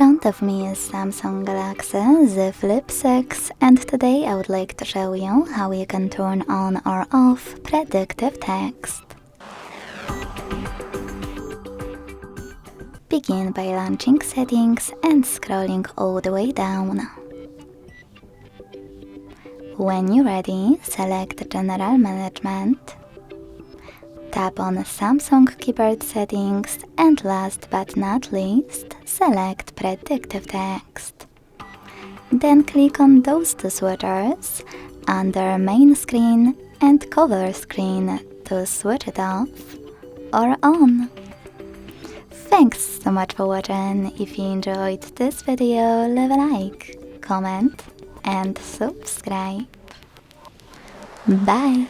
front of me is Samsung Galaxy Z Flip 6, and today I would like to show you how you can turn on or off predictive text. Begin by launching settings and scrolling all the way down. When you're ready, select General Management. Tap on Samsung keyboard settings and last but not least, select Predictive Text. Then click on those two switchers under Main Screen and Cover Screen to switch it off or on. Thanks so much for watching. If you enjoyed this video, leave a like, comment and subscribe. Bye!